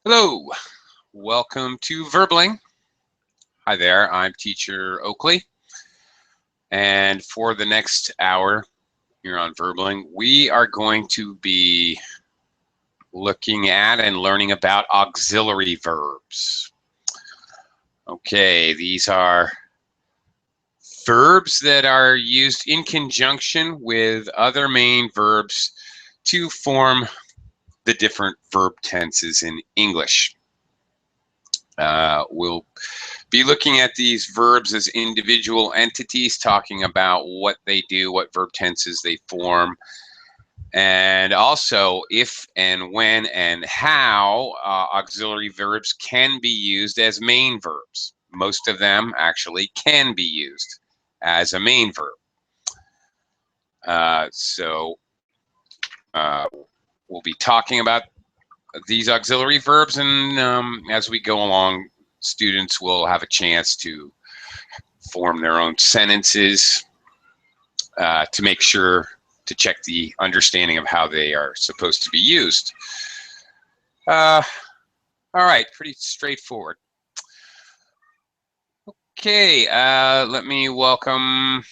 Hello, welcome to Verbling. Hi there, I'm teacher Oakley, and for the next hour here on Verbling, we are going to be looking at and learning about auxiliary verbs. Okay, these are verbs that are used in conjunction with other main verbs to form the different verb tenses in English. We'll be looking at these verbs as individual entities, talking about what they do, what verb tenses they form, and also if and when and how auxiliary verbs can be used as main verbs. Most of them actually can be used as a main verb. We'll be talking about these auxiliary verbs, and as we go along, students will have a chance to form their own sentences to make sure to check the understanding of how they are supposed to be used. All right, pretty straightforward. Okay, let me welcome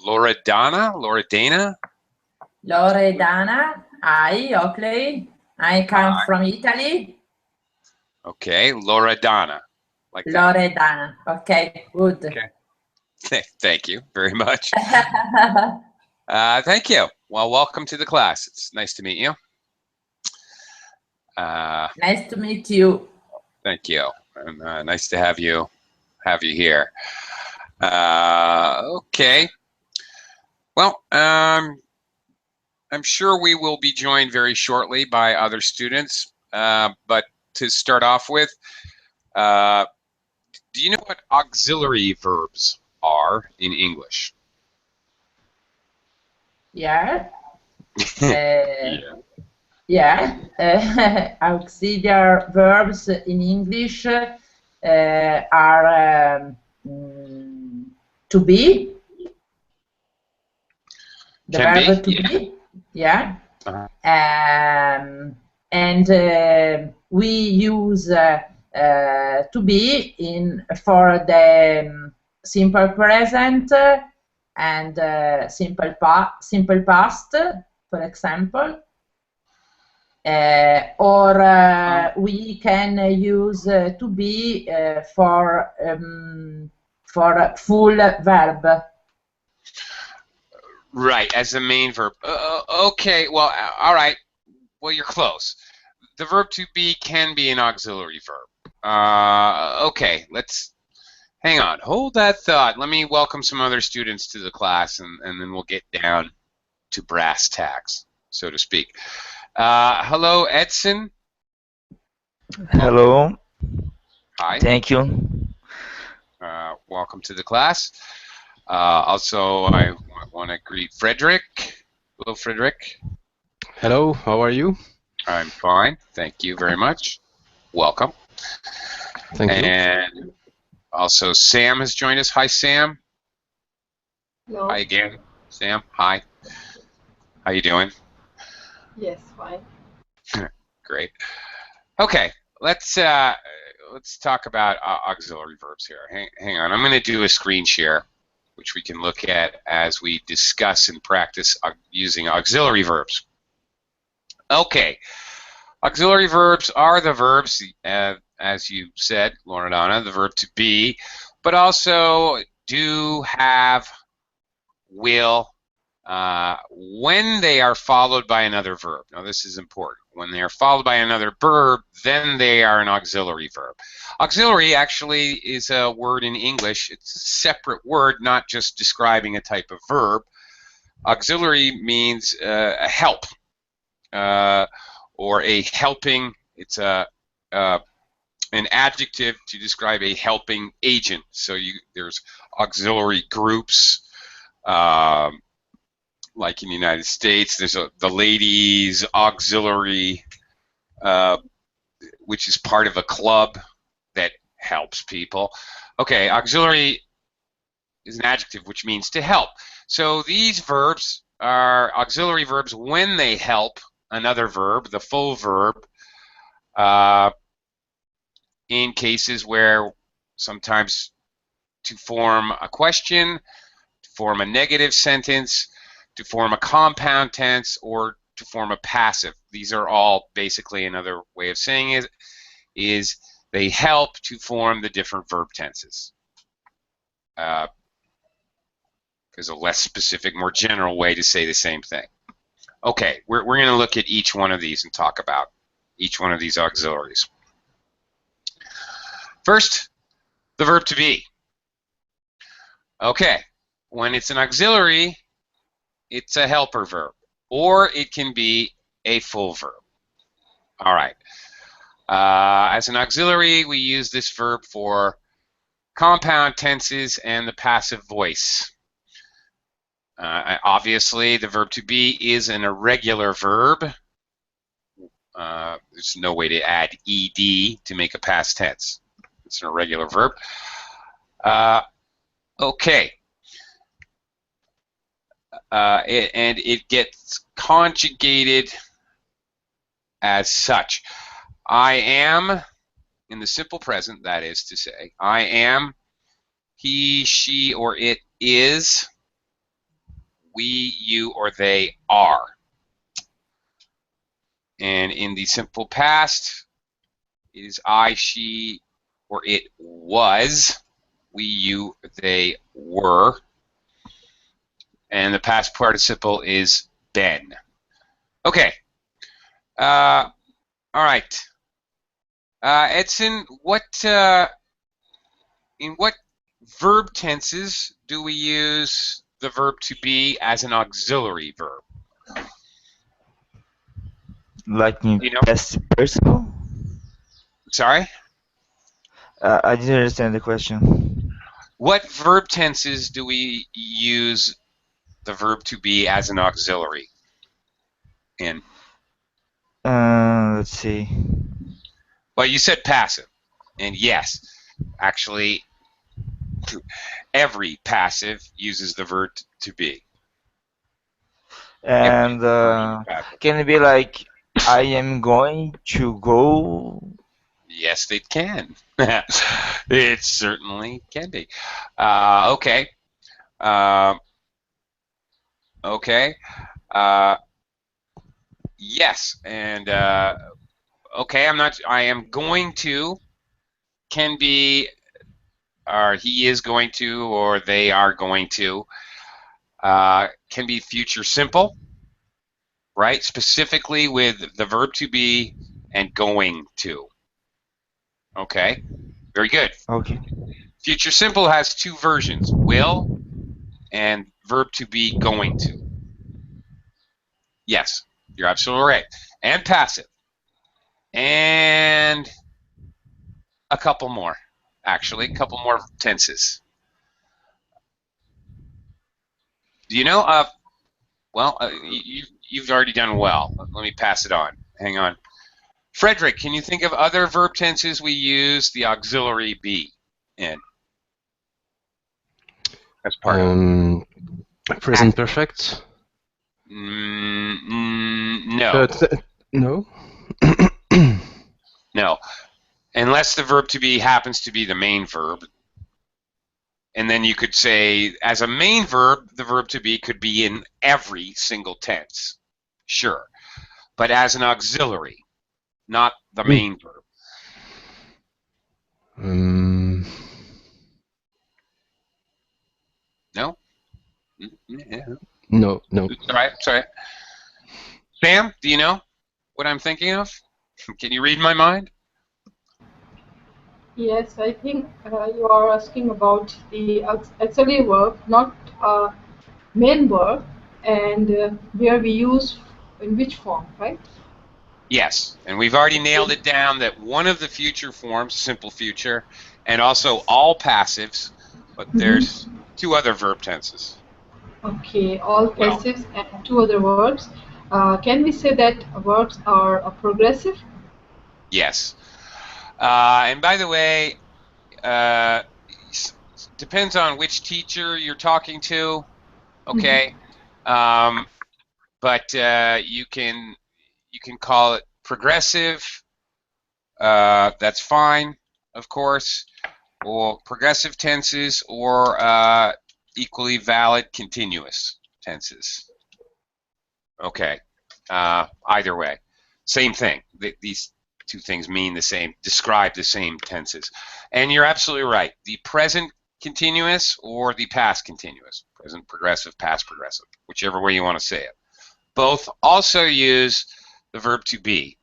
Loredana. Loredana, hi, Oakley. I come from Italy. Okay, Loredana. Like that. Loredana. Okay, good. Okay. Thank you very much. Thank you. Well, welcome to the class. It's nice to meet you. Nice to meet you. Thank you. And nice to have you here. Okay. Well, I'm sure we will be joined very shortly by other students. But to start off with, do you know what auxiliary verbs are in English? Yeah. Auxiliary verbs in English are to be. The verb to be. Yeah. And we use to be for the simple present and simple past, for example, or we can use to be for full verb. Right, as the main verb. Okay, well, all right. Well, you're close. The verb to be can be an auxiliary verb. Okay, let's hang on. Hold that thought. Let me welcome some other students to the class, and then we'll get down to brass tacks, so to speak. Hello, Edson. Hello. Hi. Thank you. Welcome to the class. Also, I want to greet Frederick. Hello, Frederick. Hello, how are you? I'm fine. Thank you very much. Welcome. Thank you. And also Sam has joined us. Hi, Sam. Hello. Hi again, Sam. Hi. How you doing? Yes, fine. Great. Okay, let's talk about auxiliary verbs here. Hang on. I'm going to do a screen share, which we can look at as we discuss and practice using auxiliary verbs. Okay, auxiliary verbs are the verbs, as you said, Loredana, the verb to be, but also do, have, will, when they are followed by another verb. Now, this is important. When they are followed by another verb, then they are an auxiliary verb. Auxiliary actually is a word in English. It's a separate word, not just describing a type of verb. Auxiliary means a help. Or a helping. It's an adjective to describe a helping agent. So there's auxiliary groups, like in the United States. There's the ladies auxiliary, which is part of a club that helps people. Okay, auxiliary is an adjective which means to help. So these verbs are auxiliary verbs when they help another verb, the full verb, in cases where sometimes to form a question, to form a negative sentence, to form a compound tense, or to form a passive. These are all basically another way of saying it is they help to form the different verb tenses. There's a less specific, more general way to say the same thing. Okay, we're going to look at each one of these and talk about each one of these auxiliaries. First, the verb to be. Okay, when it's an auxiliary, it's a helper verb, or it can be a full verb. All right. As an auxiliary, we use this verb for compound tenses and the passive voice. Obviously, the verb to be is an irregular verb. There's no way to add ed to make a past tense. It's an irregular verb. Okay. And it gets conjugated as such. I am, in the simple present, that is to say, I am, he, she, or it is, we, you, or they are. And in the simple past, it is I, she, or it was, we, you, they were. And the past participle is been. Okay. All right. Edson, in what verb tenses do we use the verb to be as an auxiliary verb? Like in You know? past participle? Sorry? I didn't understand the question. What verb tenses do we use the verb to be as an auxiliary in? Let's see. Well, you said passive. And yes, actually, every passive uses the verb to be. And can it be like, I am going to go? Yes, they can. It certainly can be. Okay. Okay. Yes, and okay. I am going to can be, or he is going to, or they are going to. Can be future simple, right? Specifically with the verb to be and going to. Okay. Very good. Okay. Future simple has two versions: will and verb to be going to. Yes, you're absolutely right. And passive. And a couple more, actually. A couple more tenses. Do you know? Well, you've already done well. Let me pass it on. Hang on. Frederick, can you think of other verb tenses we use the auxiliary be in? That's part of it. Present perfect? No. No. No. Unless the verb to be happens to be the main verb. And then you could say, as a main verb, the verb to be could be in every single tense. Sure. But as an auxiliary, not the main verb. No? Yeah. No. Sorry. Sam, do you know what I'm thinking of? Can you read my mind? Yes, I think you are asking about the auxiliary verb, not main verb, and where we use in which form, right? Yes, and we've already nailed it down that one of the future forms, simple future, and also all passives, but there's two other verb tenses. Okay, all passives and two other verbs. Can we say that verbs are progressive? Yes. And by the way, depends on which teacher you're talking to, okay? But you can call it progressive, that's fine, of course. Or progressive tenses, or equally valid continuous tenses. Okay, either way, same thing. These two things mean the same, describe the same tenses. And you're absolutely right. The present continuous or the past continuous, present progressive, past progressive, whichever way you want to say it. Both also use the verb to be.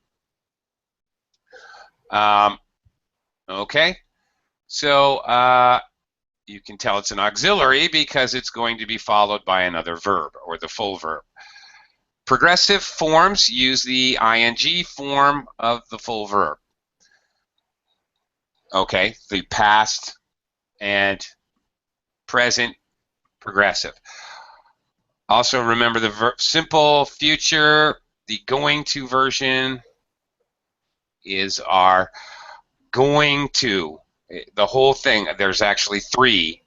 Okay, so you can tell it's an auxiliary because it's going to be followed by another verb or the full verb. Progressive forms use the ing form of the full verb. Okay, the past and present progressive. Also remember the verb simple future, the going to version is our going to. The whole thing, there's actually three.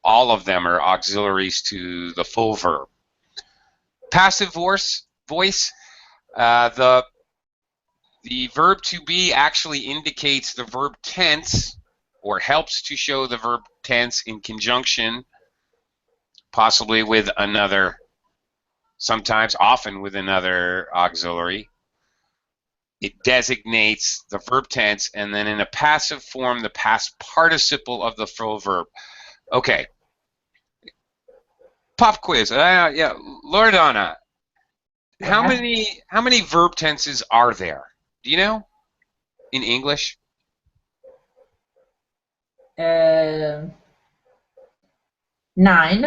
All of them are auxiliaries to the full verb. Passive voice, the verb to be actually indicates the verb tense or helps to show the verb tense in conjunction, possibly with another, sometimes, often with another auxiliary. It designates the verb tense, and then in a passive form, the past participle of the full verb. Okay. Pop quiz. Yeah, Loredana. Yeah. How many verb tenses are there? Do you know? In English? 9. No.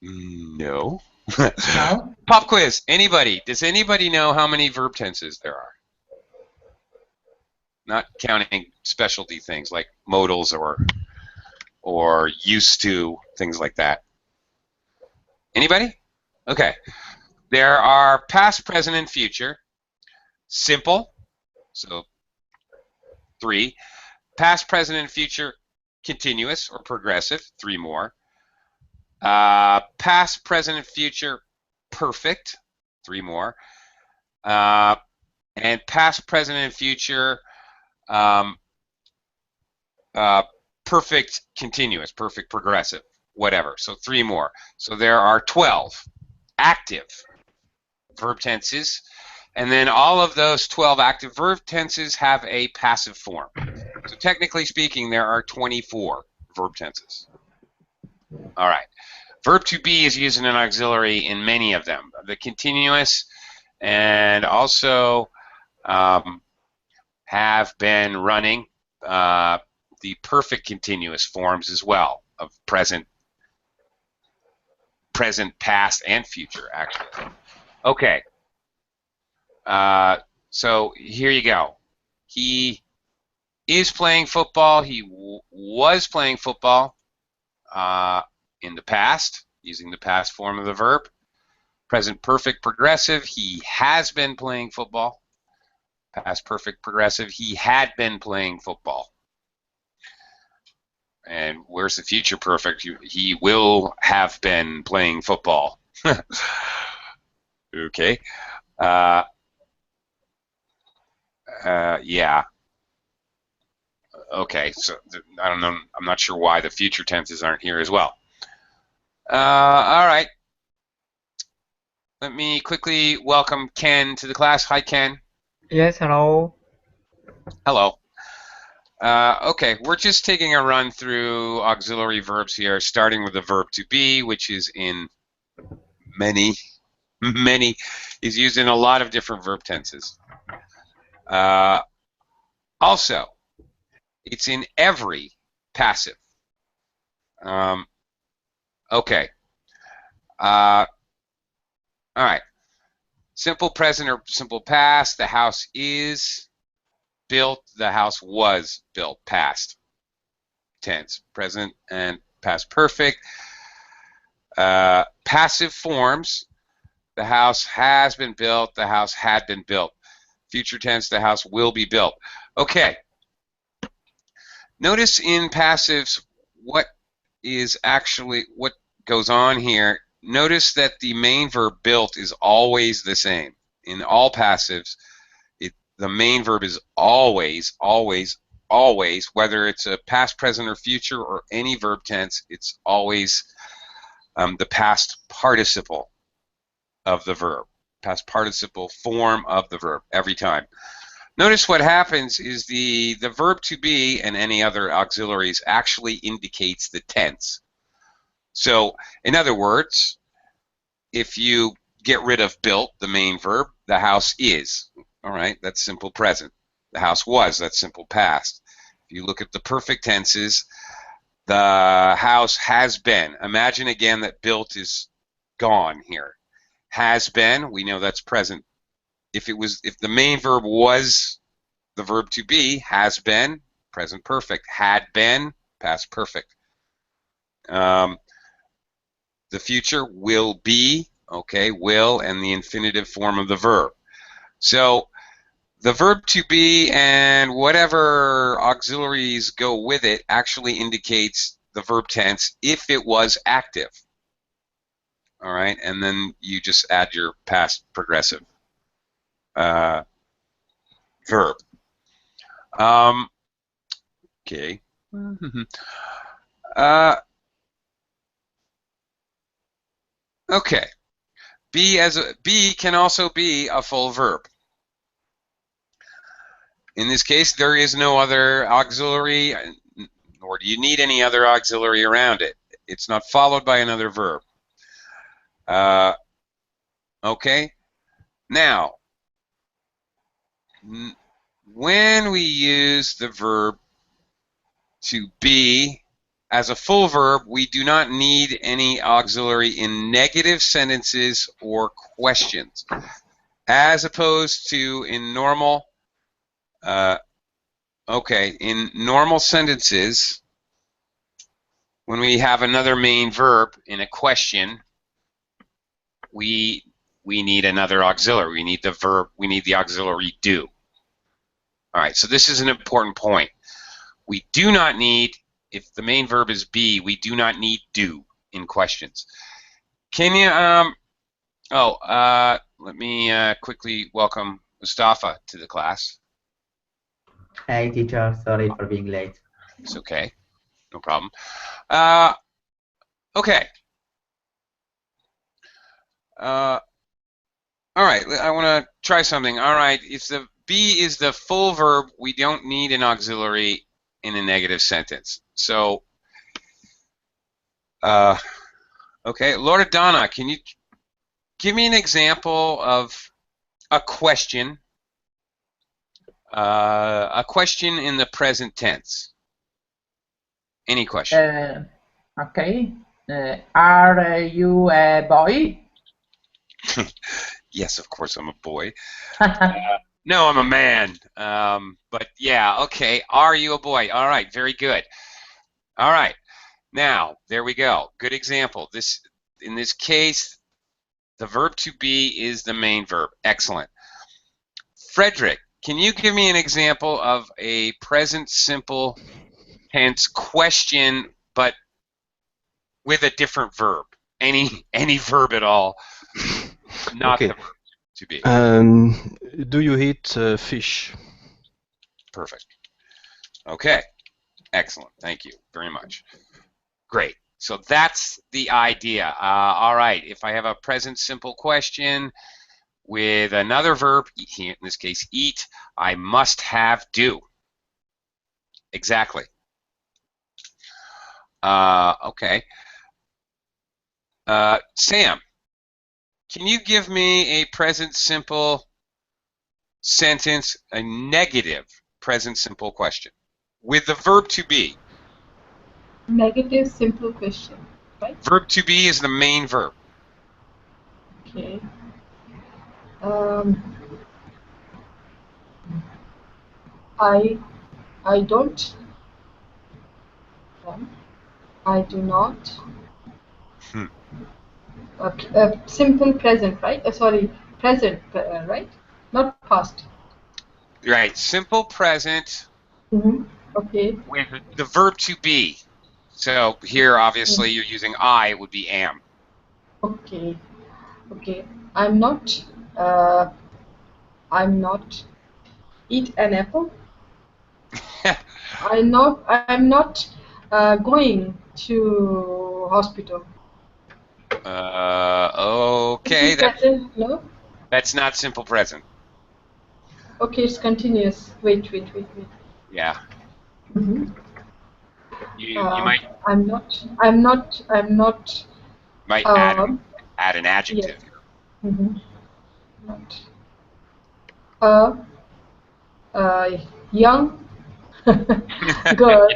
No. Pop quiz. Anybody? Does anybody know how many verb tenses there are? Not counting specialty things like modals or used to, things like that. Anybody? Okay. There are past, present, and future. Simple, so 3. Past, present, and future continuous or progressive, 3 more. Past, present, and future perfect, 3 more. And past, present, and future perfect continuous, perfect progressive, whatever. So 3 more. So there are 12 active verb tenses, and then all of those 12 active verb tenses have a passive form. So technically speaking, there are 24 verb tenses. All right. Verb to be is used in an auxiliary in many of them. The continuous and also have been running the perfect continuous forms as well of present, past, and future, actually. Okay. So here you go. He is playing football. He was playing football in the past, using the past form of the verb. Present perfect progressive. He has been playing football. Past perfect progressive. He had been playing football. And where's the future perfect? He will have been playing football. Okay. Yeah. Okay, so I don't know. I'm not sure why the future tenses aren't here as well. All right. Let me quickly welcome Ken to the class. Hi, Ken. Yes, hello. Hello. Okay, we're just taking a run through auxiliary verbs here, starting with the verb to be, which is in many, is used in a lot of different verb tenses. Also, it's in every passive. Okay. All right. Simple present or simple past. The house is built. The house was built. Past tense. Present and past perfect. Passive forms. The house has been built. The house had been built. Future tense. The house will be built. Okay. Notice in passives what goes on here. Notice that the main verb built is always the same. In all passives, the main verb is always, always, always, whether it's a past, present, or future, or any verb tense, it's always the past participle of the verb, past participle form of the verb every time. Notice what happens is the verb to be and any other auxiliaries actually indicates the tense. So, in other words, if you get rid of built, the main verb, the house is. All right, that's simple present. The house was, that's simple past. If you look at the perfect tenses, the house has been. Imagine again that built is gone here. Has been, we know that's present. If the main verb was the verb to be, has been, present perfect. Had been, past perfect. The future will be, okay, will, and the infinitive form of the verb. So the verb to be and whatever auxiliaries go with it actually indicates the verb tense if it was active. All right, and then you just add your past progressive verb. Okay. Okay. Be can also be a full verb. In this case, there is no other auxiliary, nor do you need any other auxiliary around it. It's not followed by another verb. Okay. Now, when we use the verb to be as a full verb, we do not need any auxiliary in negative sentences or questions, as opposed to in normal. In normal sentences, when we have another main verb in a question, we need another auxiliary. We need the verb. We need the auxiliary do. All right. So this is an important point. We do not need, if the main verb is be, we do not need do in questions. Can you? Let me quickly welcome Mustafa to the class. Hi, teacher. Sorry for being late. It's okay. No problem. Okay. All right. I want to try something. All right. If the be is the full verb, we don't need an auxiliary in a negative sentence. So, okay. Loredana, can you give me an example of a question? A question in the present tense. Any question? Okay. Are you a boy? Yes, of course I'm a boy. No, I'm a man. But yeah, okay. Are you a boy? All right, very good. All right. Now, there we go. Good example. In this case, the verb to be is the main verb. Excellent. Frederick, can you give me an example of a present simple tense question, but with a different verb? Any verb at all, not Okay. the verb to be. Do you eat fish? Perfect. Okay. Excellent. Thank you very much. Great. So that's the idea. All right. If I have a present simple question with another verb, in this case eat, I must have do. Exactly. Okay. Sam, can you give me a present simple sentence, a negative present simple question with the verb to be? Negative simple question, right? Verb to be is the main verb. Okay. I don't. I do not. Simple present, right? Sorry, present, right? Not past. Right. Simple present. Okay. With the verb to be. So here, obviously, you're using I. It would be am. Okay. Okay. I'm not. I'm not Eat an apple. I'm not going to hospital. Okay, No? that's not simple present. Okay, it's continuous. Wait. Yeah. Mhm. You might I'm not, add an yes. adjective. Mhm. Not. Young girl.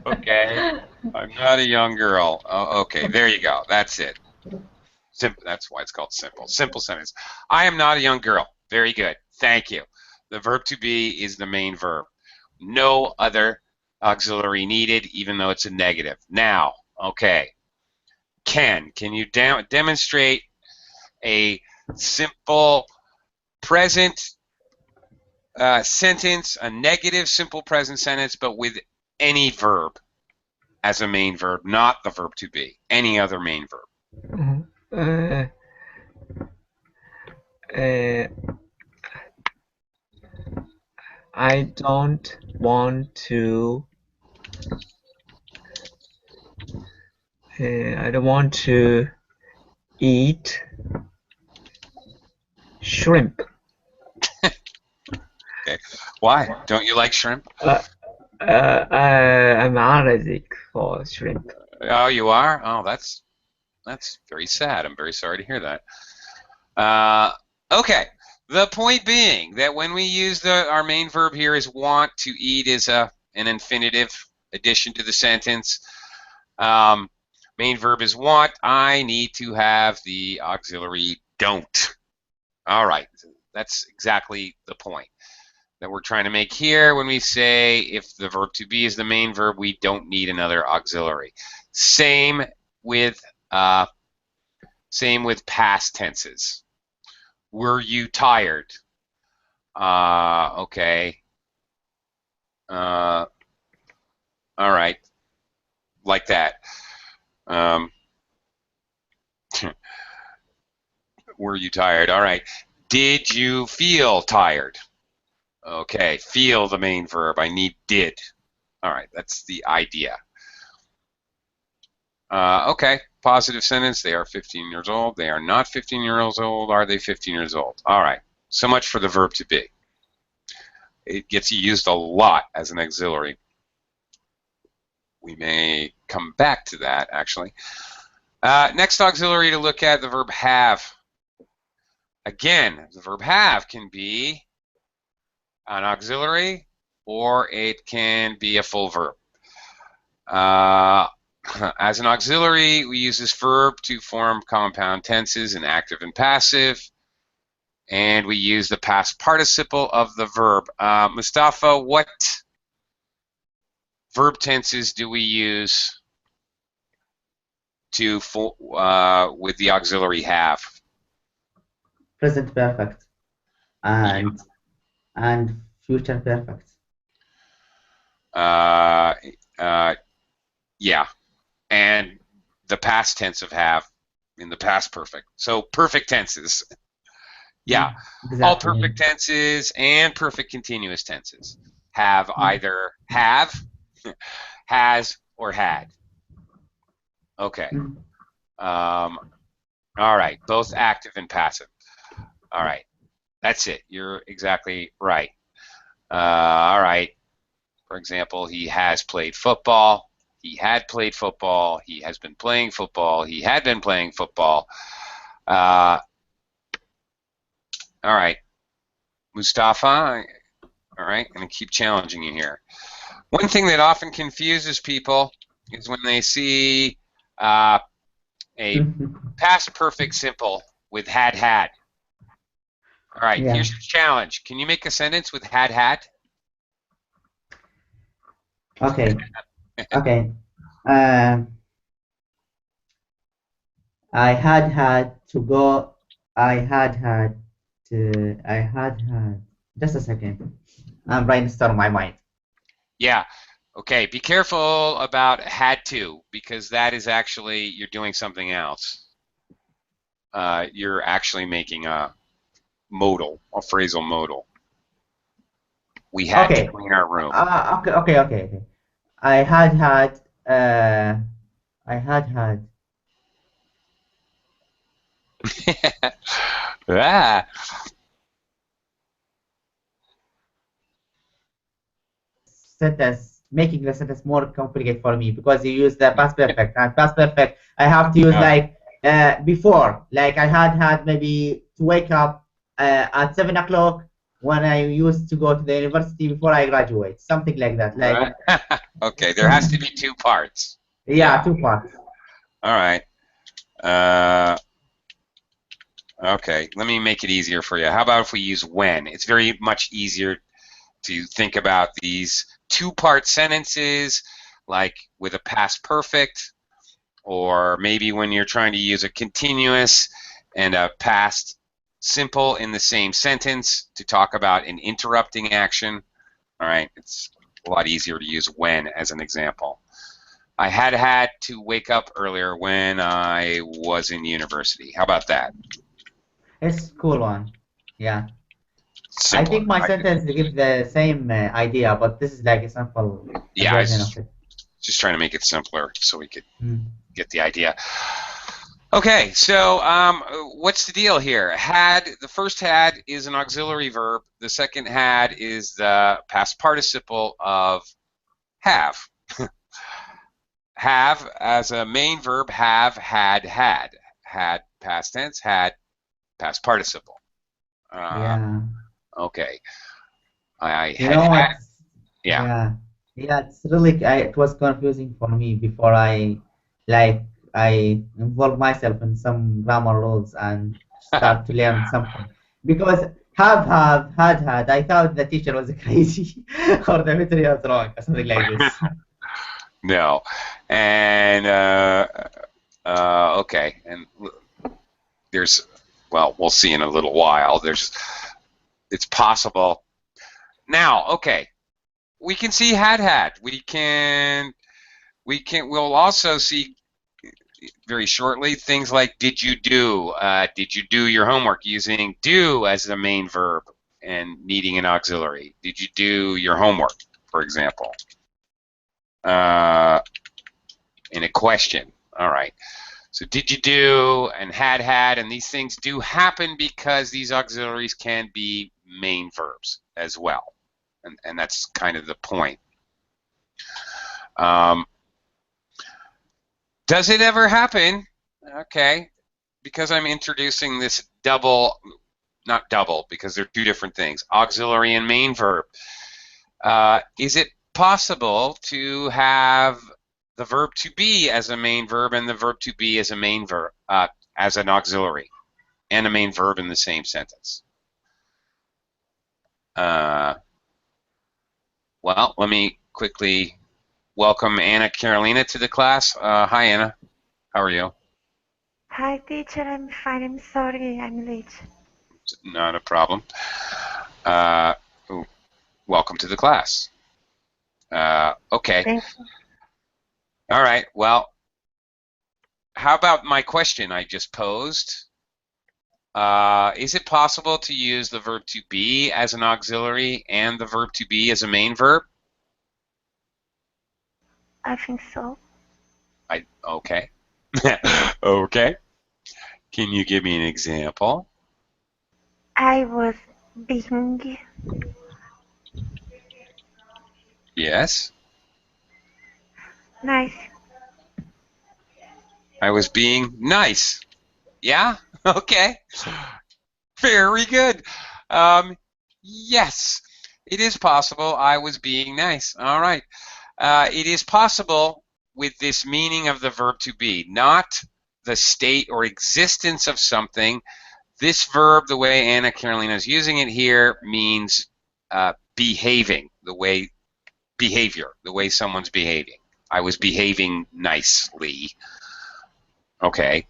Okay. I'm not a young girl. Oh, okay, there you go. That's it. That's why it's called simple. Simple sentence. I am not a young girl. Very good. Thank you. The verb to be is the main verb. No other auxiliary needed, even though it's a negative. Now, okay. Can you demonstrate a simple present sentence, a negative simple present sentence, but with any verb as a main verb, not the verb to be, any other main verb? I don't want to. I don't want to eat shrimp. Okay. Why? Don't you like shrimp? I'm allergic for shrimp. Oh, you are? Oh, that's very sad. I'm very sorry to hear that. Okay. The point being that when we use our main verb here is want, to eat is an infinitive addition to the sentence. Main verb is want. I need to have the auxiliary don't. All right. That's exactly the point that we're trying to make here when we say if the verb to be is the main verb, we don't need another auxiliary. Same with past tenses. Were you tired? Okay. All right. Like that. Were you tired? All right. Did you feel tired? Okay. Feel the main verb. I need did. All right. That's the idea. Okay. Positive sentence. They are 15 years old. They are not 15 years old. Are they 15 years old? All right. So much for the verb to be. It gets used a lot as an auxiliary. We may come back to that, actually. Next auxiliary to look at, the verb have. Again, the verb have can be an auxiliary or it can be a full verb. As an auxiliary, we use this verb to form compound tenses in active and passive. And we use the past participle of the verb. Mustafa, what verb tenses do we use with the auxiliary have? Present perfect and future perfect. Yeah, and the past tense of have in the past perfect. So perfect tenses. Yeah, Exactly. all perfect tenses and perfect continuous tenses have either have, has, or had. Okay. All right, both active and passive. All right, that's it. You're exactly right. All right. For example, he has played football. He had played football. He has been playing football. He had been playing football. All right. Mustafa, all right, I'm going to keep challenging you here. One thing that often confuses people is when they see a past perfect simple with had. All right, Yeah. Here's your challenge. Can you make a sentence with had? Okay. Okay. I had to go. I had to. I had. Just a second. I'm brainstorming my mind. Yeah. Okay, be careful about had to, because that is actually, you're doing something else. You're actually making a modal, a phrasal modal. We had Okay. to clean our room. Okay. I had had. I had had. Ah, Sentence, making the sentence more complicated for me because you use the past perfect, and past perfect I have to use like before, like I had maybe to wake up at 7 o'clock when I used to go to the university before I graduate, something like that, like okay, there has to be two parts. yeah, 2 parts. All right. Okay, let me make it easier for you. How about if we use when? It's very much easier to think about these two-part sentences, like with a past perfect, or maybe when you're trying to use a continuous and a past simple in the same sentence to talk about an interrupting action. All right, it's a lot easier to use when as an example. I had to wake up earlier when I was in university. How about that? It's cool one. Yeah. I Simpler. think my sentence gives the same idea, but this is like a sample Yeah, version of it. just trying to make it simpler so we could Mm. get the idea. Okay, so what's the deal here? Had, the first had is an auxiliary verb. The second had is the past participle of have. Have as a main verb, have, had, had. Had past tense, had past participle. Yeah. Okay. I You had know had, what? yeah. Yeah, it's really, it was confusing for me before I involve myself in some grammar rules and start to learn something. Because had, I thought the teacher was crazy or the material was wrong or something like this. No. And, okay. And there's, well, we'll see in a little while. It's possible. Now, okay. We can see had. We'll also see very shortly things like did you do your homework, using do as the main verb and needing an auxiliary. Did you do your homework, for example, in a question. All right, so did you do and had, and these things do happen because these auxiliaries can be main verbs as well, and that's kind of the point. Does it ever happen? Okay, because I'm introducing this double, not double, because they're two different things, auxiliary and main verb. Is it possible to have the verb to be as a main verb and the verb to be as a main verb, as an auxiliary, and a main verb in the same sentence? Well, let me quickly welcome Anna Carolina to the class. Hi, Anna. How are you? Hi, teacher. I'm fine. I'm sorry I'm late. Not a problem. Welcome to the class. Okay. Thank you. All right. Well, how about my question I just posed? Is it possible to use the verb to be as an auxiliary and the verb to be as a main verb? I think so. Okay. Okay. Can you give me an example? I was being Yes. nice. I was being nice. Yeah? Okay. Very good. Yes, it is possible I was being nice. All right. It is possible with this meaning of the verb to be, not the state or existence of something. This verb, the way Anna Carolina is using it here, means behaving, behavior, the way someone's behaving. I was behaving nicely. Okay.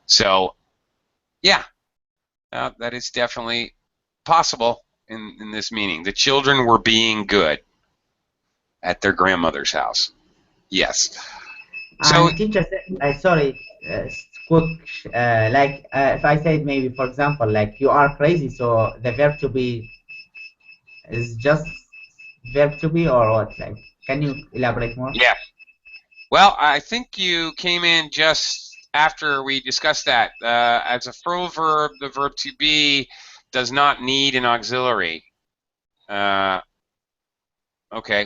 So, yeah, that is definitely possible in this meaning. The children were being good at their grandmother's house. Yes. So, And teacher, sorry, quick, if I said maybe, for example, like you are crazy, so the verb to be is just verb to be or what? Like, can you elaborate more? Yeah. Well, I think you came in just after we discussed that. As a full verb, the verb to be does not need an auxiliary. Okay.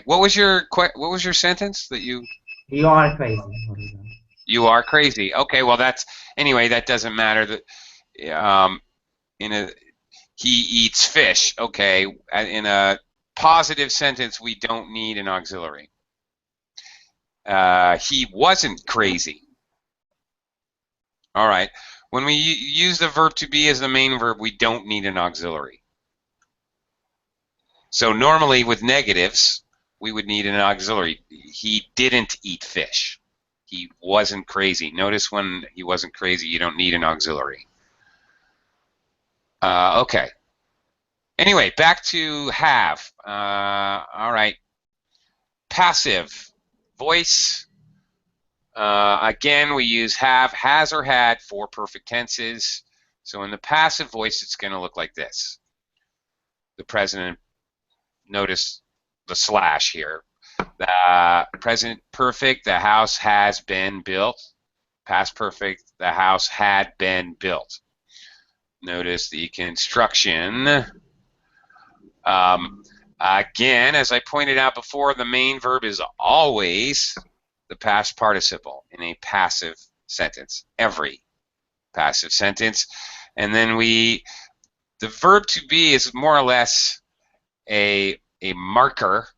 What was your sentence that you? You are crazy. You are crazy. Okay. Well, anyway. That doesn't matter. That he eats fish. Okay. In a positive sentence, we don't need an auxiliary. He wasn't crazy. All right. When we use the verb to be as the main verb, we don't need an auxiliary. So normally with negatives, we would need an auxiliary. He didn't eat fish. He wasn't crazy. Notice when he wasn't crazy, you don't need an auxiliary. Okay. Anyway, back to have. All right. Passive voice. Again, we use have, has, or had for perfect tenses. So in the passive voice, it's going to look like this. The present, notice the slash here. The present perfect, the house has been built. Past perfect, the house had been built. Notice the construction. Again, as I pointed out before, the main verb is always the past participle in a passive sentence. Every passive sentence. And then the verb to be is more or less a marker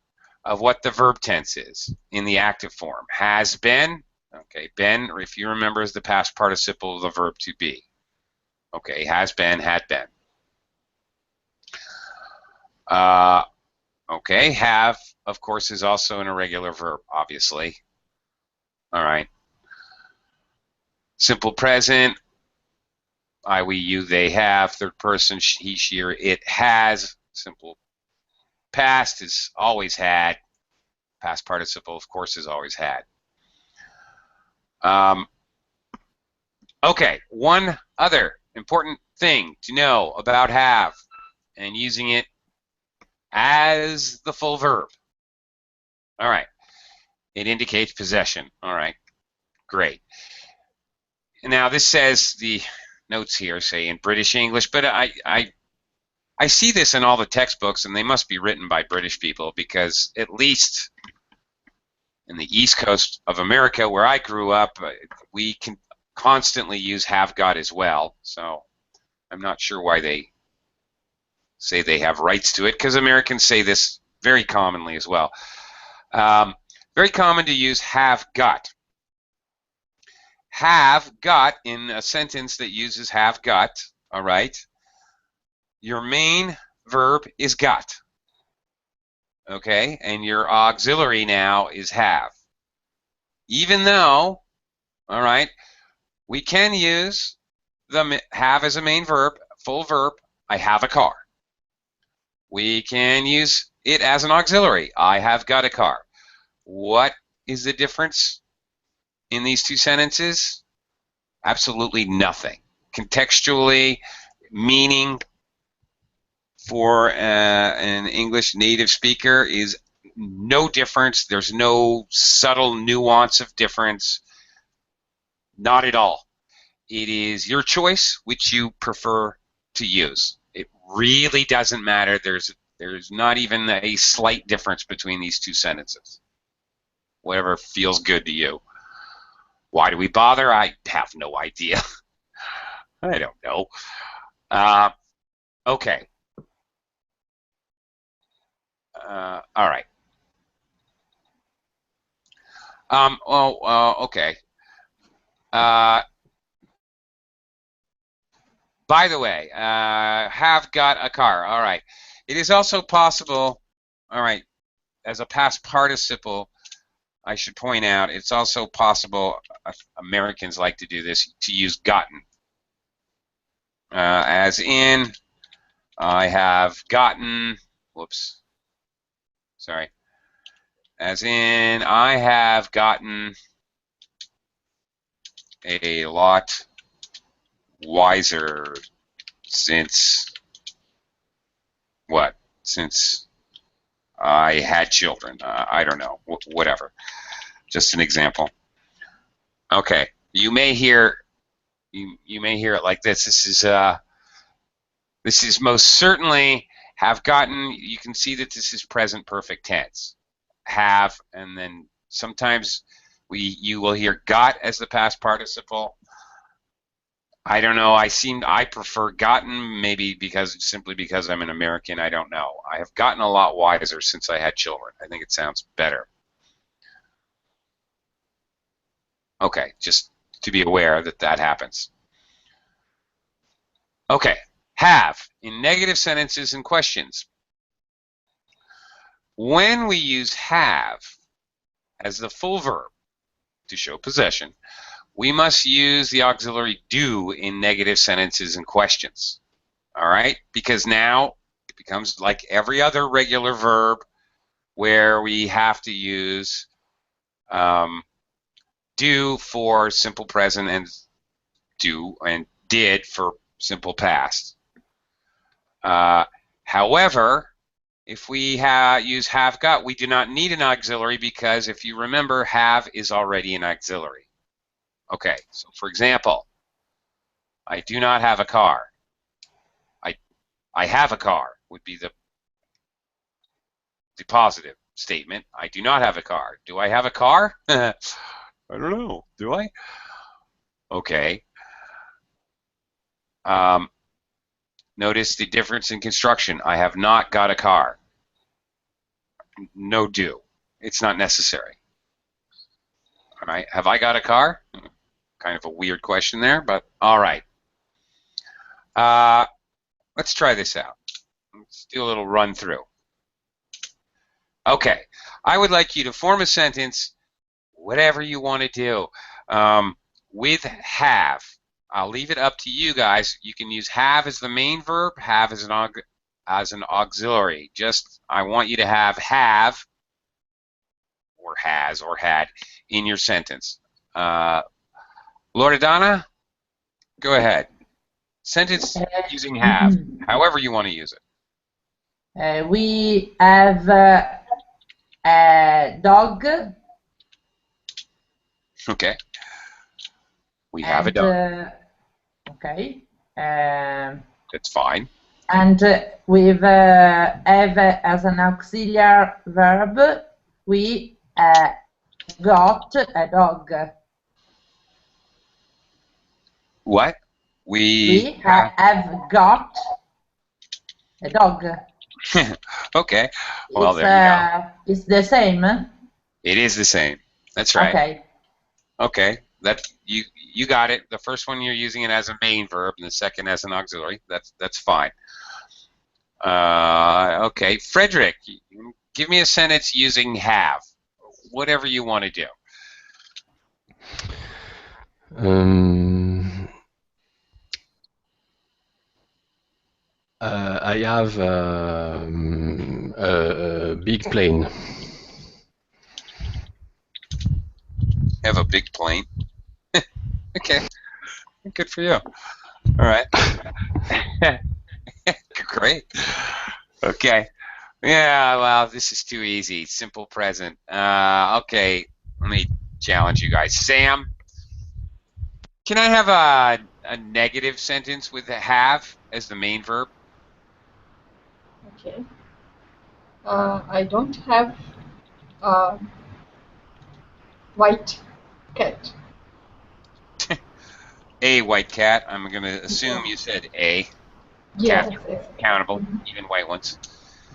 of what the verb tense is in the active form. Has been, okay, been, if you remember, is the past participle of the verb to be. Okay, has been, had been. Okay, have, of course, is also an irregular verb, obviously. All right. Simple present, I, we, you, they have. Third person, he, she, or it has. Simple past is always had. Past participle, of course, is always had. Okay, one other important thing to know about have and using it as the full verb. All right. It indicates possession. All right. Great. Now this says the notes here say in British English, but I see this in all the textbooks, and they must be written by British people because at least in the East Coast of America, where I grew up, we can constantly use have got as well. So I'm not sure why they say they have rights to it, because Americans say this very commonly as well. Very common to use have got. Have got in a sentence that uses have got, all right, your main verb is got, okay, and your auxiliary now is have. Even though, all right, we can use the have as a main verb, full verb, I have a car. We can use it as an auxiliary, I have got a car. What is the difference in these two sentences? Absolutely nothing. Contextually, meaning for an English native speaker is no difference. There's no subtle nuance of difference. Not at all. It is your choice which you prefer to use. It really doesn't matter. There's not even a slight difference between these two sentences. Whatever feels good to you. Why do we bother? I have no idea. I don't know. Okay. All right. Okay. By the way, have got a car. All right. It is also possible, all right, as a past participle, I should point out, it's also possible, Americans like to do this, to use gotten. As in, I have gotten, whoops, sorry. As in, I have gotten a lot wiser since what? Since I had children. I don't know. Whatever. Just an example. Okay. You may hear it like this. This is most certainly have gotten. You can see that this is present perfect tense. Have, and then sometimes you will hear got as the past participle. I don't know. I prefer gotten, maybe simply because I'm an American. I don't know. I have gotten a lot wiser since I had children. I think it sounds better. Okay, just to be aware that that happens. Okay, have in negative sentences and questions. When we use have as the full verb to show possession, we must use the auxiliary do in negative sentences and questions. All right? Because now it becomes like every other regular verb where we have to use do for simple present and do and did for simple past. However, if we use have got, we do not need an auxiliary because if you remember, have is already an auxiliary. Okay, so for example, I do not have a car. I have a car would be the positive statement. I do not have a car. Do I have a car? I don't know. Do I? Okay. Notice the difference in construction. I have not got a car. No do. It's not necessary. All right. Have I got a car? Kind of a weird question there, but all right. Let's try this out. Let's do a little run through. Okay. I would like you to form a sentence, whatever you want to do, with have. I'll leave it up to you guys. You can use have as the main verb, have as an auxiliary. Just, I want you to have or has or had in your sentence. Loredana, go ahead. Sentence using have, however you want to use it. We have a dog. Okay. We have a dog. Okay. That's fine. And we have as an auxiliary verb, we got a dog. What? We have got a dog. Okay. Well, there you go. It's the same. It is the same. That's right. Okay. Okay. That you got it. The first one you're using it as a main verb, and the second as an auxiliary. That's fine. Okay, Frederick, give me a sentence using have. Whatever you want to do. I have a big plane. Have a big plane. Okay, good for you. All right. Great. Okay. Yeah, well, this is too easy. Simple present. Okay, let me challenge you guys. Sam, can I have a negative sentence with a have as the main verb? Okay. I don't have a white cat. A white cat. I'm going to assume you said a. Yes. Cats are countable, even white ones.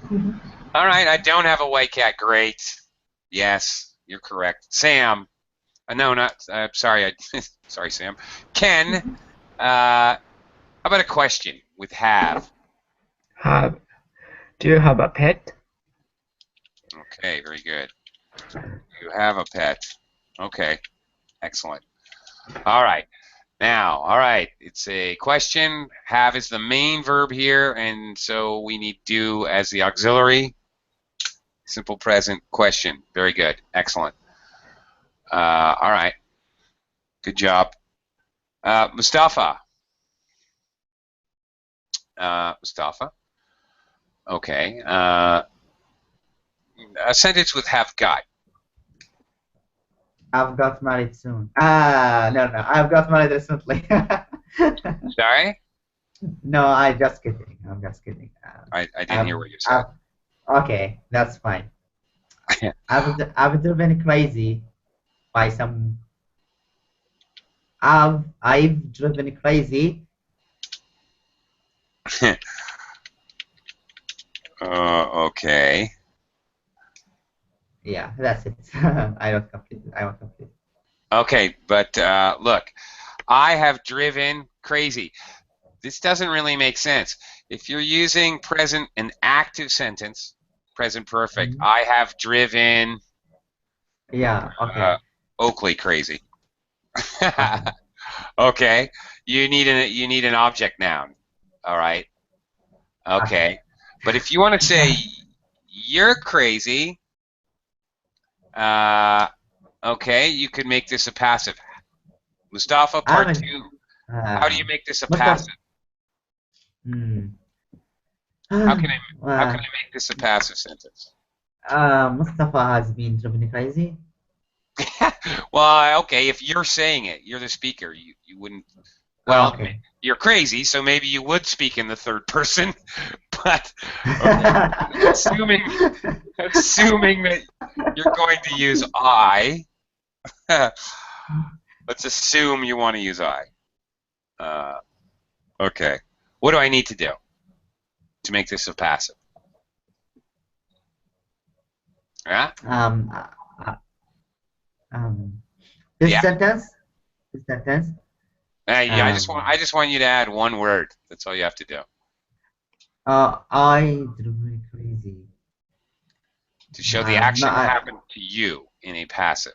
Mm-hmm. All right, I don't have a white cat. Great. Yes, you're correct. Sam. No, not. Sorry. Sorry, Sam. Ken. How about a question with have? Have. Do you have a pet? Okay, very good. You have a pet. Okay, excellent. All right. Now, all right, it's a question. Have is the main verb here, and so we need do as the auxiliary. Simple present question. Very good. Excellent. All right. Good job. Mustafa. Mustafa. Okay. a sentence with have got. I've got married soon. No. I've got married recently. Sorry? No, I'm just kidding. I'm just kidding. I didn't hear what you said. Okay, that's fine. I've driven crazy by some. I've driven crazy. Okay. Yeah, that's it. I won't complete it. Okay, but look, I have driven crazy. This doesn't really make sense. If you're using present, an active sentence, present perfect, I have driven Yeah, okay. Oakley crazy. Okay. Okay, you need an object noun. All right. Okay, but if you want to say you're crazy, okay, you could make this a passive. Mustafa, part two. How do you make this a passive? How can I make this a passive sentence? Mustafa has been driven crazy. Well, okay, if you're saying it, you're the speaker. You wouldn't. Well, Okay. you're crazy, so maybe you would speak in the third person. But okay, assuming that you're going to use I, let's assume you want to use I. Okay, what do I need to do to make this a passive? Yeah. This Yeah. sentence. Yeah, I just want you to add one word. That's all you have to do. I driven crazy. To show the action happened to you in a passive.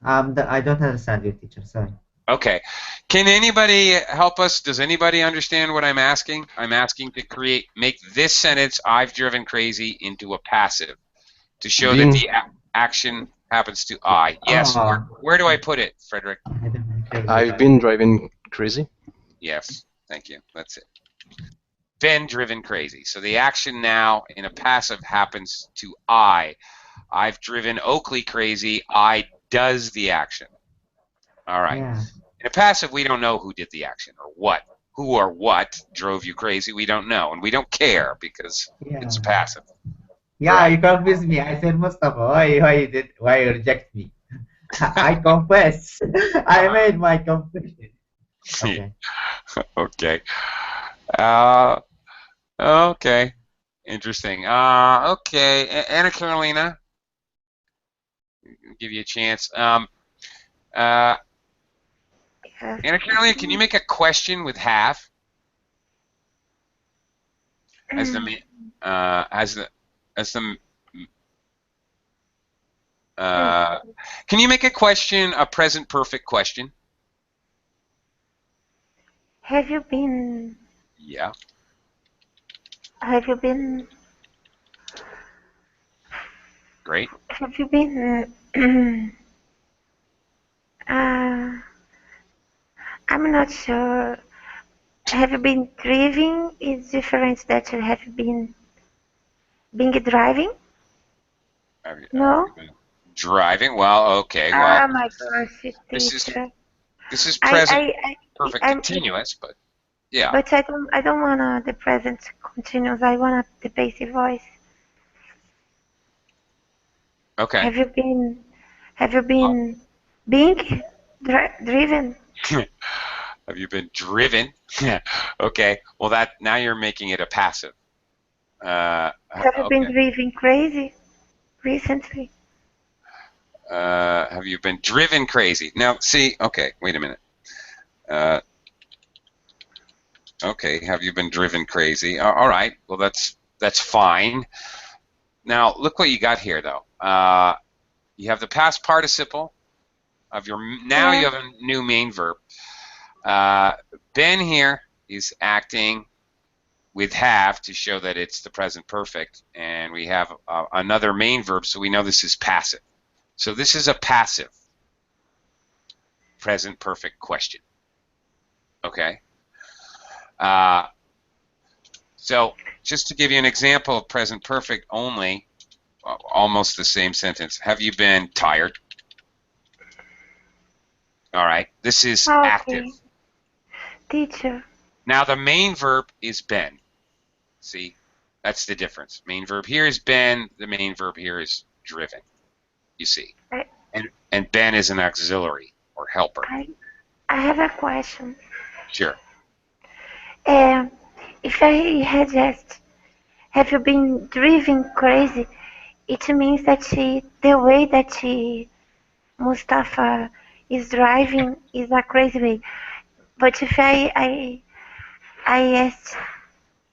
I don't understand you, teacher. Sorry. Okay. Can anybody help us? Does anybody understand what I'm asking? I'm asking to make this sentence, I've driven crazy, into a passive to show that the action happens to I. Yes. Where do I put it, Frederick? I've been driving crazy. Yes. Thank you. That's it. Been driven crazy. So the action now in a passive happens to I. I've driven Oakley crazy. I does the action. All right. Yeah. In a passive, we don't know who did the action or what. Who or what drove you crazy, we don't know. And we don't care because it's passive. Yeah, right? You confused me. I said, Mustafa, why you reject me? I confess. I made my confession. Okay. Okay. Okay. Interesting. Okay. Anna Carolina, I'll give you a chance. Anna Carolina, can you make a question with have? As the can you make a question a present perfect question? Have you been? Yeah. Have you been? Great. Have you been? I'm not sure. Have you been driving? Is different that you have been driving? No. Driving. Well, okay. Well. Oh my gosh, teacher. This is present perfect continuous, but yeah. But I don't want the present continuous. I want the passive voice. Okay. Have you been being driven? Have you been driven? Okay. Well, now you're making it a passive. Have you been driving crazy recently? Have you been driven crazy? Now, see. Okay. Wait a minute. Okay. Have you been driven crazy? All right. Well, that's fine. Now, look what you got here, though. You have the past participle of your. Now you have a new main verb. Ben here is acting with have to show that it's the present perfect, and we have another main verb, so we know this is passive. So this is a passive present perfect question. Okay. So just to give you an example of present perfect only, almost the same sentence. Have you been tired? All right. This is active. Okay. Teacher. Now the main verb is been. See, that's the difference. Main verb here is been. The main verb here is driven. You see, and been is an auxiliary or helper. I have a question. Sure. If I had just, have you been driven crazy? It means that the way that Mustafa is driving is a crazy way. But if I asked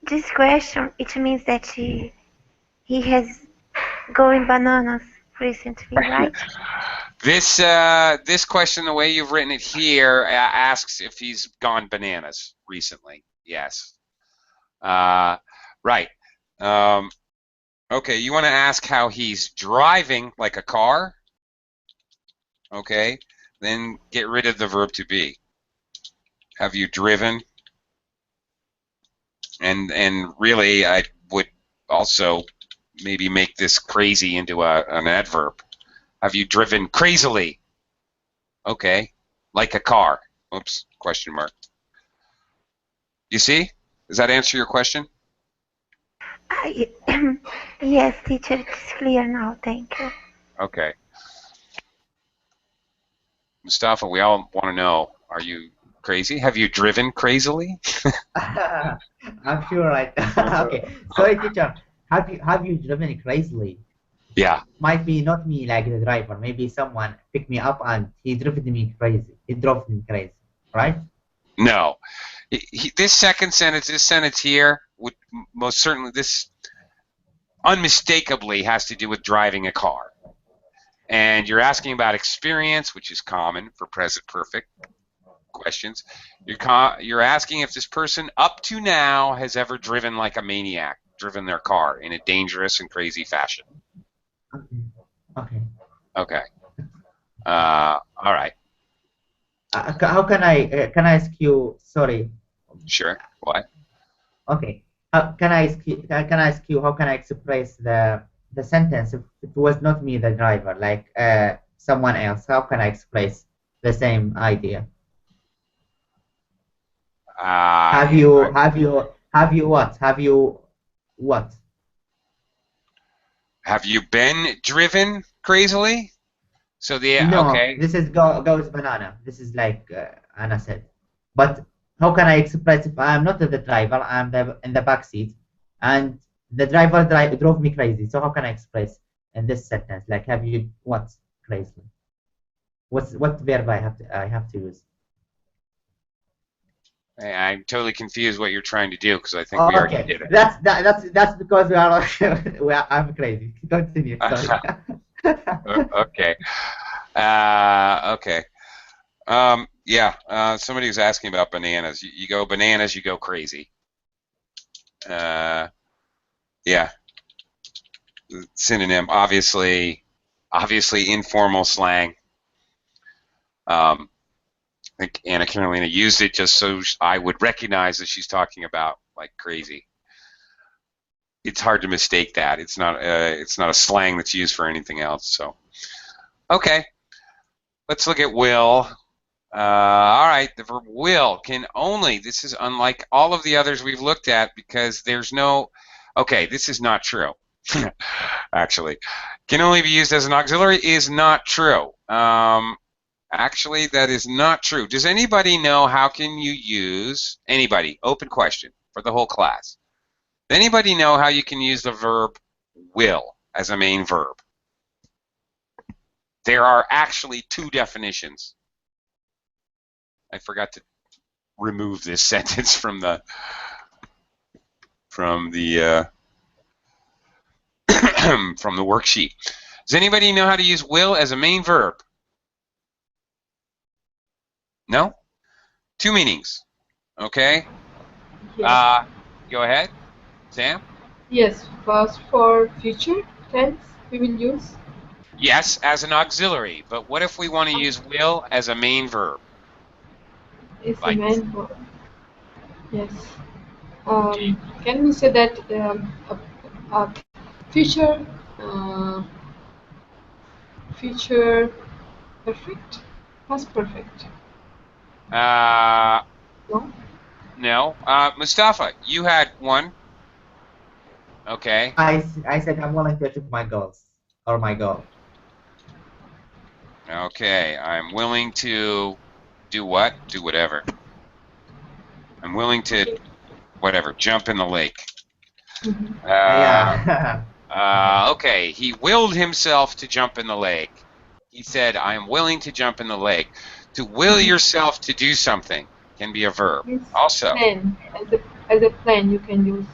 this question, it means that he has going bananas recently, right? This question, the way you've written it here, asks if he's gone bananas recently. Yes. Right. Okay, you want to ask how he's driving like a car? Okay, then get rid of the verb to be. Have you driven? And really, I would also maybe make this crazy into an adverb. Have you driven crazily? Okay, like a car. Oops, question mark. You see? Does that answer your question? Yes, teacher, it's clear now. Thank you. Okay. Mustafa, we all want to know, are you crazy? Have you driven crazily? I'm sure, right? Okay. Sorry, teacher. Have you driven crazily? Yeah. Might be not me, like the driver. Maybe someone picked me up and he drove me crazy. He drove me crazy, right? No. This sentence here, would most certainly, this unmistakably has to do with driving a car. And you're asking about experience, which is common for present perfect questions. You're asking if this person up to now has ever driven like a maniac, driven their car in a dangerous and crazy fashion. Okay. Okay. All right. How can I ask you? Sorry. Sure. What? Okay. Can I ask you? How can I express the sentence if it was not me, the driver, like someone else? How can I express the same idea? Have you what? Have you been driven crazily? So No, okay. this is goes banana. This is like Anna said. But how can I express if I'm not the driver? I'm in the back seat, and the driver drove me crazy. So how can I express in this sentence? Like, have you what crazy? What verb I have to use? I'm totally confused what you're trying to do because I think we already did it. That's because I'm crazy. Continue. Sorry. Okay. Okay. Yeah. Somebody was asking about bananas. You go bananas, you go crazy. Yeah. Synonym, obviously informal slang. I think Anna Carolina used it just so I would recognize that she's talking about like crazy. It's hard to mistake that. It's not a slang that's used for anything else. So, okay, let's look at will. All right, the verb will can only. This is unlike all of the others we've looked at because there's no. Okay, this is not true. Actually, can only be used as an auxiliary is not true. Actually, that is not true. Does anybody know how can you use, anybody, open question for the whole class. Does anybody know how you can use the verb will as a main verb? There are actually two definitions. I forgot to remove this sentence from the from the worksheet. Does anybody know how to use will as a main verb? No? Two meanings. Okay? Yes. Go ahead, Sam. Yes, first for future tense we will use. Yes, as an auxiliary. But what if we want to use will as a main verb? Is the Like, main verb. Yes. can we say that a future future perfect, past perfect? No. No. Mustafa, you had one. Okay. I said I'm willing to achieve my goals or my goal. Okay. I'm willing to do what? Do whatever. I'm willing to whatever. Jump in the lake. Yeah. Okay. He willed himself to jump in the lake. He said, "I am willing to jump in the lake." To will yourself to do something can be a verb. Means Also. plan. As a plan you can use.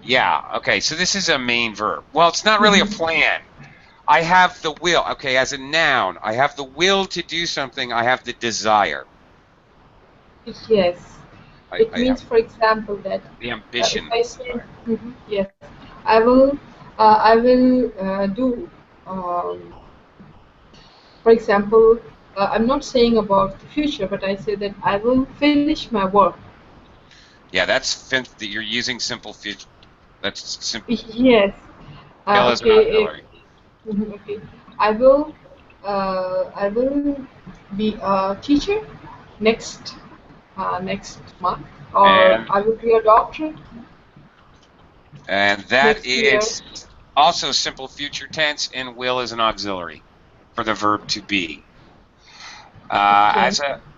Yeah, okay, so this is a main verb. Well, it's not really a plan. I have the will. Okay, as a noun, I have the will to do something. I have the desire. Yes. It I means, have for example, that the if ambition. I say, yes, I will do. For example, I'm not saying about the future, but I say that I will finish my work. Yeah, that you're using simple future. That's simple. Yes. As an Okay. auxiliary. Okay. I will. I will be a teacher next month, or And I will be a doctor that next year. is also simple future tense, and will is an auxiliary for the verb to be. Okay.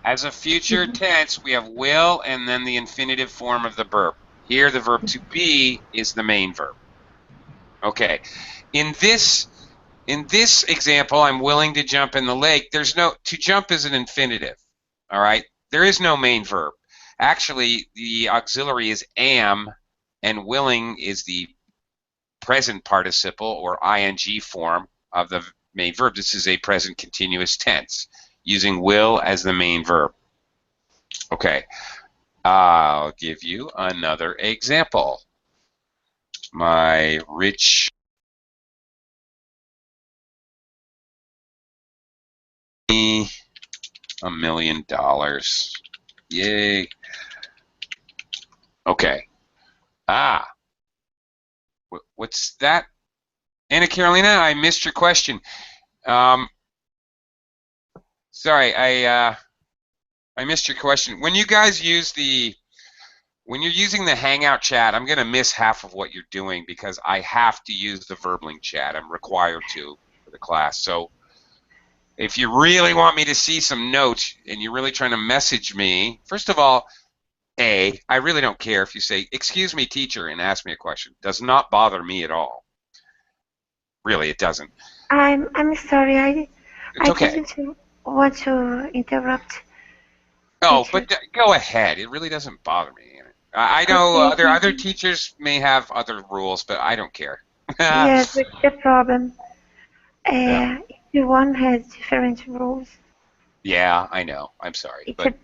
As a future tense, we have will and then the infinitive form of the verb. Here, the verb to be is the main verb. Okay. In this example, I'm willing to jump in the lake. There's no to jump is an infinitive. All right. There is no main verb. Actually, the auxiliary is am, and willing is the present participle or ing form of the main verb. This is a present continuous tense using will as the main verb. Okay, I'll give you another example. My rich $1 million. Yay. Okay. What's that? Anna Carolina, I missed your question. Sorry, I missed your question. When you guys when you're using the Hangout chat, I'm going to miss half of what you're doing because I have to use the Verbling chat. I'm required to for the class. So if you really want me to see some notes and you're really trying to message me, first of all, I really don't care if you say, "Excuse me, teacher," and ask me a question. Does not bother me at all. Really, it doesn't. I'm sorry. It's I okay. didn't want to interrupt. Oh, Teacher. but go ahead. It really doesn't bother me. I know Okay, other teachers may have other rules, but I don't care. yes, that's the problem. Yeah. Everyone has different rules. Yeah, I know. I'm sorry, It's but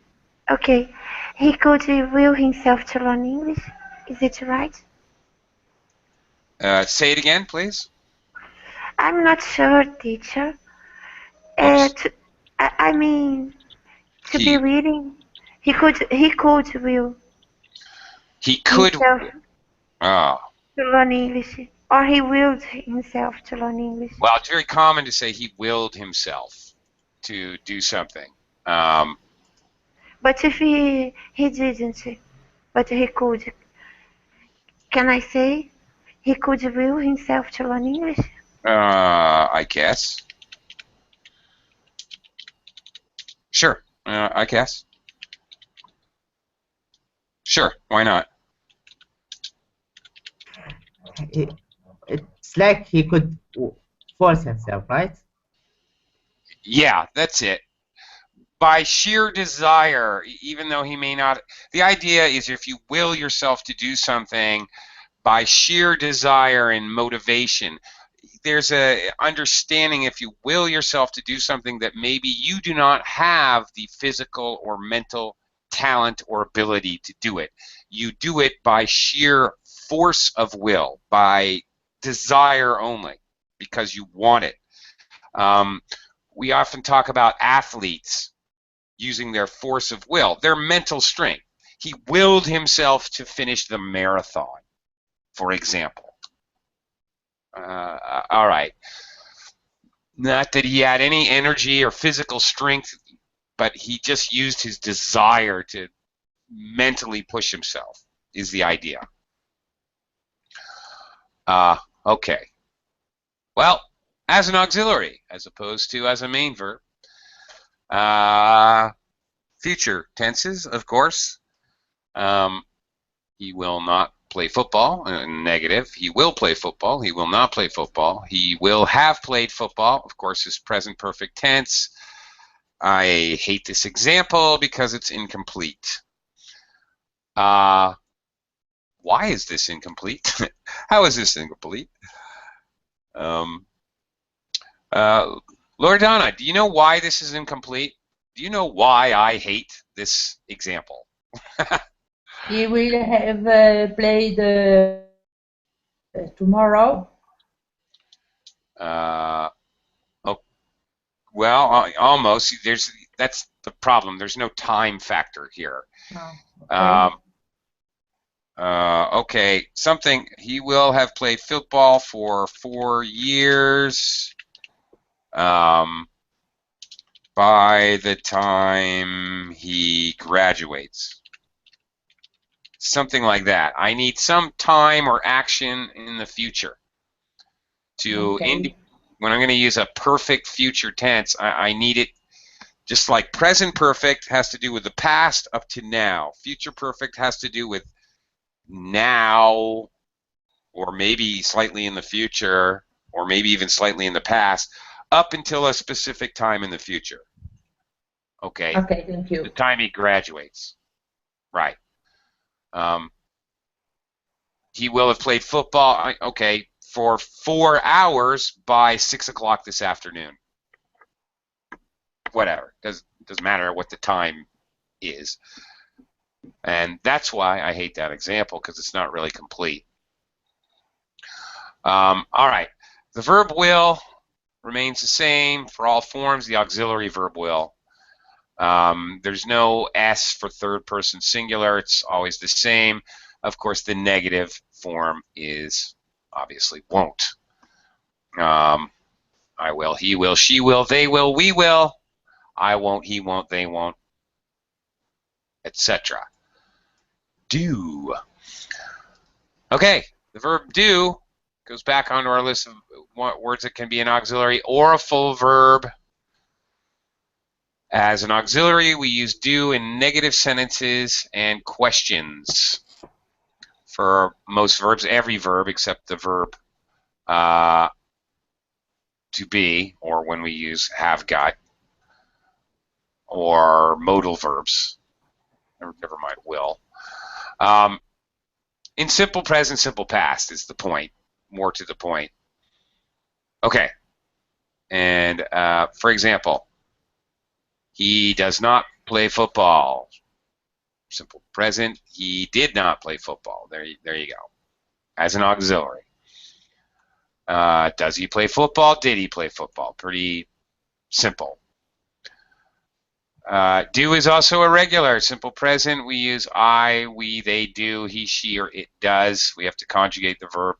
okay. He could will himself to learn English. Is it right? say it again, please. I'm not sure, teacher. Oops. To, I mean, to be He reading, he could will could. himself Oh, to learn English, or he willed himself to learn English. well, it's very common to say he willed himself to do something. But if he didn't, but he could, can I say he could will himself to learn English? I guess. Sure. I guess. Sure. Why not? It's like he could force himself, right? Yeah, that's it. By sheer desire, even though he may not. The idea is if you will yourself to do something by sheer desire and motivation, there's a understanding if you will yourself to do something that maybe you do not have the physical or mental talent or ability to do it. You do it by sheer force of will, by desire only, because you want it. We often talk about athletes using their force of will, their mental strength. He willed himself to finish the marathon, for example. All right. Not that he had any energy or physical strength, but he just used his desire to mentally push himself, is the idea. Okay. Well, as an auxiliary, as opposed to as a main verb. Future tenses, of course. He will not play football. Negative. He will play football. He will not play football. He will have played football. Of course, is present perfect tense. I hate this example because it's incomplete. Why is this incomplete? How is this incomplete? Loredana, do you know why this is incomplete? Do you know why I hate this example? He will have played tomorrow. Oh, well, almost. That's the problem. There's no time factor here. Oh, okay. Okay, something. He will have played football for 4 years. By the time he graduates. Something like that. I need some time or action in the future to when I'm going to use a perfect future tense, I need it just like present perfect has to do with the past up to now. Future perfect has to do with now or maybe slightly in the future or maybe even slightly in the past up until a specific time in the future. Okay. Okay, thank you. The time he graduates. Right. He will have played football, okay, for 4 hours by 6 o'clock this afternoon. Whatever. Doesn't matter what the time is. And that's why I hate that example, because it's not really complete. All right. The verb will remains the same for all forms. The auxiliary verb will. There's no S for third person singular. It's always the same. Of course, the negative form is obviously won't. I will, he will, she will, they will, we will. I won't, he won't, they won't, etc. Do. Okay, the verb do goes back onto our list of words that can be an auxiliary or a full verb. As an auxiliary, we use do in negative sentences and questions. For most verbs, every verb except the verb to be, or when we use have got, or modal verbs. Never mind will. In simple present, simple past is the point. More to the point. Okay. And for example, he does not play football. Simple present, he did not play football. There you go. As an auxiliary. Does he play football? Did he play football? Pretty simple. Do is also irregular. Simple present, we use I, we, they do, he, she, or it does. We have to conjugate the verb.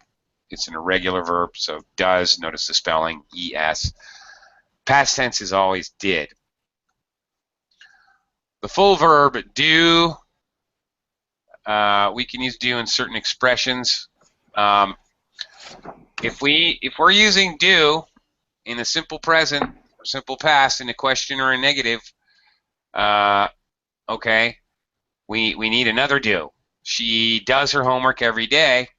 It's an irregular verb, so does, notice the spelling, ES. Past tense is always did. The full verb do, we can use do in certain expressions. If we're using do in a simple present or simple past in a question or a negative, okay, we need another do. She does her homework every day.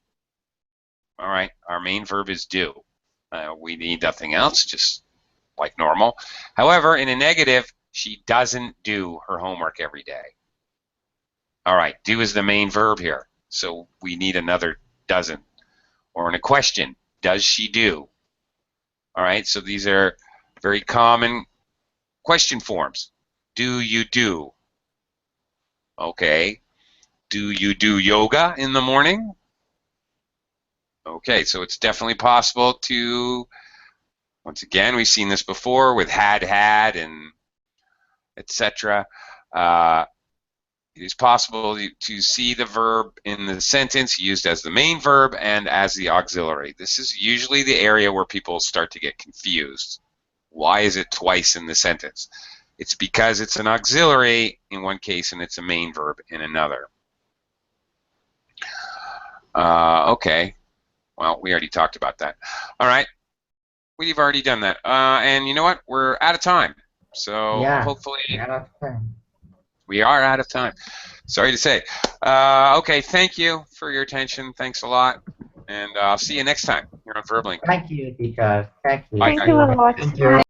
All right, our main verb is do. We need nothing else, just like normal. However, in a negative, she doesn't do her homework every day. All right, do is the main verb here, so we need another doesn't. Or in a question, does she do? All right, so these are very common question forms. Do you do? Okay. Do you do yoga in the morning? Okay, so it's definitely possible to, once again, we've seen this before with had and etc. It is possible to see the verb in the sentence used as the main verb and as the auxiliary. This is usually the area where people start to get confused. Why is it twice in the sentence? It's because it's an auxiliary in one case and it's a main verb in another. Okay. Well, we already talked about that. All right. We've already done that. And you know what? We're out of time. So Yeah, hopefully we are out of time. we are out of time. Sorry to say. Okay, thank you for your attention. Thanks a lot. And I'll see you next time here on Verbling. Thank you, teacher. Thank you. Bye, Thank guys. you a lot. Thank you.